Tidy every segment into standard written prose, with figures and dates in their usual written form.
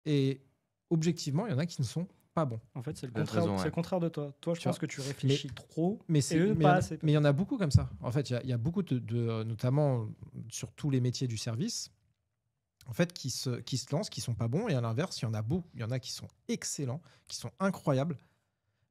Et objectivement, il y en a qui ne sont pas bons. En fait, c'est le T'as contraire, raison, ouais. c'est le contraire de toi. Toi, je Tu pense vois. que tu réfléchis trop. Mais Et eux, pas assez. il y en a beaucoup comme ça. En fait, il y a beaucoup notamment sur tous les métiers du service, en fait, qui se lancent, qui sont pas bons. Et à l'inverse, il y en a beaucoup. Il y en a qui sont excellents, qui sont incroyables,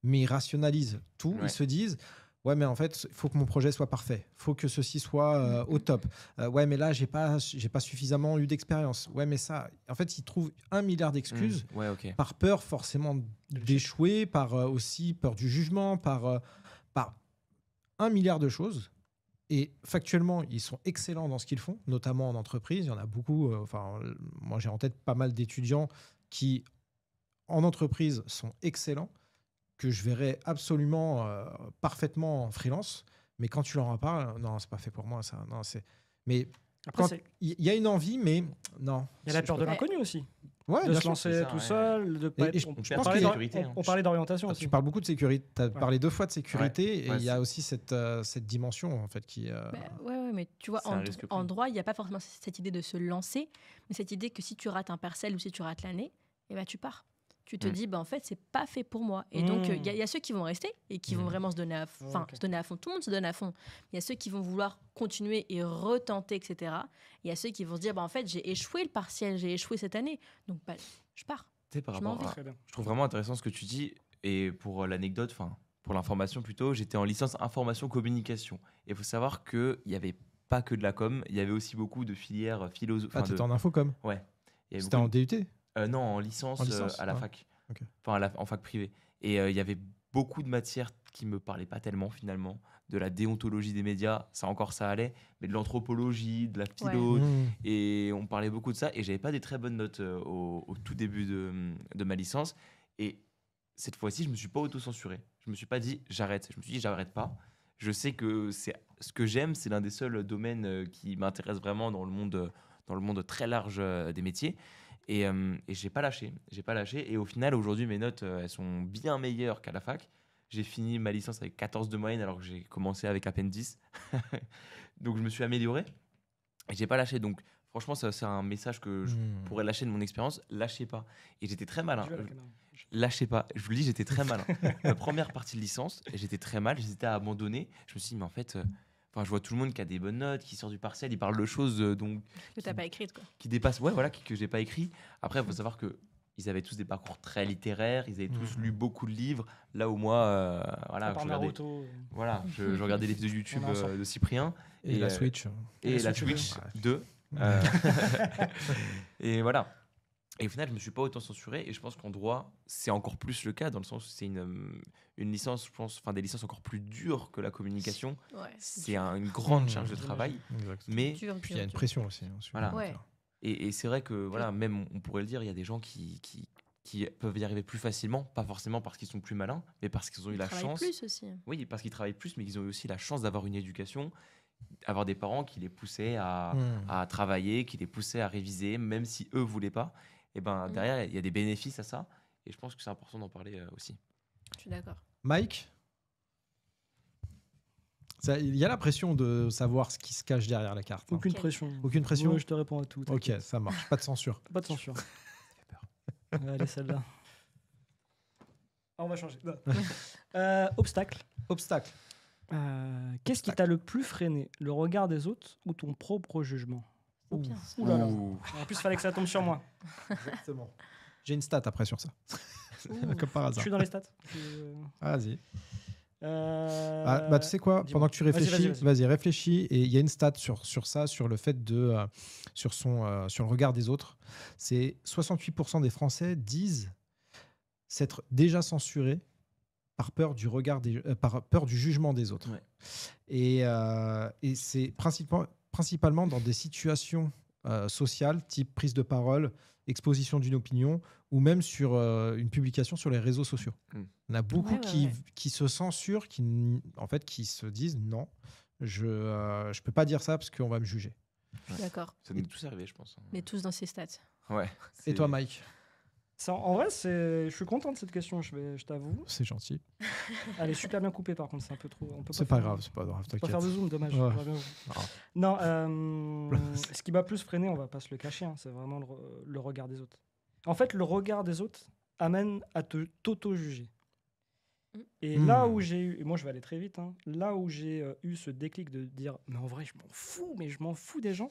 mais ils rationalisent tout. Ouais. Ils se disent, ouais, mais en fait, il faut que mon projet soit parfait. Il faut que ceci soit au top. Ouais, mais là, j'ai pas suffisamment eu d'expérience. Ouais, mais ça, en fait, ils trouvent 1 milliard d'excuses Ouais, ok. par peur forcément d'échouer, par aussi peur du jugement, par 1 milliard de choses. Et factuellement, ils sont excellents dans ce qu'ils font, notamment en entreprise. Il y en a beaucoup. Moi, j'ai en tête pas mal d'étudiants qui, en entreprise, sont excellents, que je verrais absolument parfaitement en freelance. Mais quand tu leur en parles, non, c'est pas fait pour moi, ça. Non, c'est. Mais Après, il y a une envie, mais non. il y a la peur je de peux l'inconnu aussi. pas. Ouais, De bien se sûr. lancer c'est ça, tout ouais. seul, de pas Et être... je on, pense parlait qu'il y a- sécurité, on parlait d'orientation aussi. Tu parles beaucoup de sécurité. Tu as Ouais. parlé 2 fois de sécurité. Et Ouais, il y a c'est- aussi cette dimension, en fait, qui. Ouais, mais tu vois, C'est un risque en pris. droit, il n'y a pas forcément cette idée de se lancer, mais cette idée que si tu rates un partiel ou si tu rates l'année, eh ben, tu pars. Tu te Mm. dis, en fait, c'est pas fait pour moi. Et donc, il y a ceux qui vont rester et qui vont vraiment se donner à fond. Enfin, Ok. se donner à fond. Tout le monde se donne à fond. Il y a ceux qui vont vouloir continuer et retenter, etc. Il y a ceux qui vont se dire, en fait, j'ai échoué le partiel, j'ai échoué cette année. Donc, je pars. Tu sais, par Je m'en rapport à- Très bien. Je trouve vraiment intéressant ce que tu dis. Et pour l'anecdote, enfin, pour l'information plutôt, j'étais en licence information communication. Et il faut savoir qu'il n'y avait pas que de la com, il y avait aussi beaucoup de filières philosophiques. Ah, t'étais en infocom. Ouais. Il y avait C'était beaucoup en DUT. Non, en licence, En licence, à la ouais. fac. Ok. Enfin, en fac privée. Et il y avait beaucoup de matières qui me parlaient pas tellement finalement. De la déontologie des médias, ça encore ça allait, mais de l'anthropologie, de la philo, Mmh. et on parlait beaucoup de ça. Et j'avais pas des très bonnes notes au tout début de ma licence. Et cette fois-ci, je me suis pas auto-censuré. Je me suis pas dit j'arrête. Je me suis dit j'arrête pas. Je sais que c'est ce que j'aime, c'est l'un des seuls domaines qui m'intéresse vraiment dans le monde très large des métiers. Et j'ai pas lâché. J'ai pas lâché. Et au final, aujourd'hui, mes notes, elles sont bien meilleures qu'à la fac. J'ai fini ma licence avec 14 de moyenne alors que j'ai commencé avec à peine 10. Donc je me suis amélioré. Et j'ai pas lâché. Donc franchement, ça c'est un message que je pourrais lâcher de mon expérience. Lâchez pas. Et j'étais très malin. Je vais à la caméra. Lâchez pas. Je vous le dis, j'étais très malin. La première partie de licence, j'étais très mal. J'hésitais à abandonner. Je me suis dit, mais en fait, je vois tout le monde qui a des bonnes notes, qui sort du partiel, il parle de choses donc, Que tu n'as pas écrite, quoi. qui dépassent, ouais, voilà, que j'ai pas écrit. Après, il faut savoir que ils avaient tous des parcours très littéraires, ils avaient tous lu beaucoup de livres. Là où moi, voilà, À part je regardais, Naruto, voilà, je regardais les vidéos YouTube On en sort. de Cyprien Et la Switch. et la la Switch Twitch 2. 2. Et voilà. Et au final, je me suis pas autant censuré. Et je pense qu'en droit, c'est encore plus le cas, dans le sens où c'est une licence, je pense, enfin des licences encore plus dures que la communication. Ouais. C'est une grande Mmh. charge de travail. Exact. Mais Dur, Puis il y a une dur. pression aussi. Hein, sur Voilà. le- Ouais. et c'est vrai que voilà, même on pourrait le dire, il y a des gens qui peuvent y arriver plus facilement, pas forcément parce qu'ils sont plus malins, mais parce qu'ils ont eu Ils la travaillent chance. plus aussi. Oui, parce qu'ils travaillent plus, mais ils ont eu aussi la chance d'avoir une éducation, avoir des parents qui les poussaient à travailler, qui les poussaient à réviser, même si eux voulaient pas. Et ben derrière, il y a des bénéfices à ça. Et je pense que c'est important d'en parler aussi. Je suis d'accord. Mike, il y a la pression de savoir ce qui se cache derrière la carte. hein. aucune Ok. pression. Aucune pression. Ouais, je te réponds à tout. Ok, t'inquiète. ça marche. Pas de censure. Pas de censure. Allez, celle-là. Ah, on va changer. Non. Obstacle. Obstacle. Qu'est-ce qui Obstacle. t'a le plus freiné? Le regard des autres ou ton propre jugement? C'est bien. ça. Ouh là là. Ouh. En plus, il fallait que ça tombe sur moi. Exactement. J'ai une stat après sur ça. Ouh. Comme par Je hasard. suis dans les stats. Vas-y. Euh, Bah, tu sais quoi, dis-moi. pendant que tu Vas-y, réfléchis, vas-y. vas-y, réfléchis. Et il y a une stat sur ça, sur le fait de. Sur le regard des autres. C'est 68% des Français disent s'être déjà censurés par peur du regard par peur du jugement des autres. Ouais. Et c'est principalement dans des situations sociales, type prise de parole, exposition d'une opinion, ou même sur une publication sur les réseaux sociaux. Mm. Il y en a beaucoup Ouais. qui se censurent, qui se disent non, je peux pas dire ça parce qu'on va me juger. Je suis d'accord. Ça nous est tous arrivé, je pense. On est tous dans ces stats. Ouais. Et C'est- toi, Mike? En vrai, je suis content de cette question, je t'avoue. C'est gentil. Elle est super bien coupée, par contre, c'est un peu trop. On peut C'est pas pas faire- grave, c'est pas grave, on peut pas t'inquiète. faire de zoom, dommage. Ouais. j'aurais bien voulu. Ah. Non, ce qui m'a plus freiné, on va pas se le cacher, hein, c'est vraiment le regard des autres. En fait, le regard des autres amène à t'auto-juger. Et Mm. là où j'ai eu, et moi je vais aller très vite, hein, là où j'ai eu ce déclic de dire, mais en vrai, je m'en fous des gens,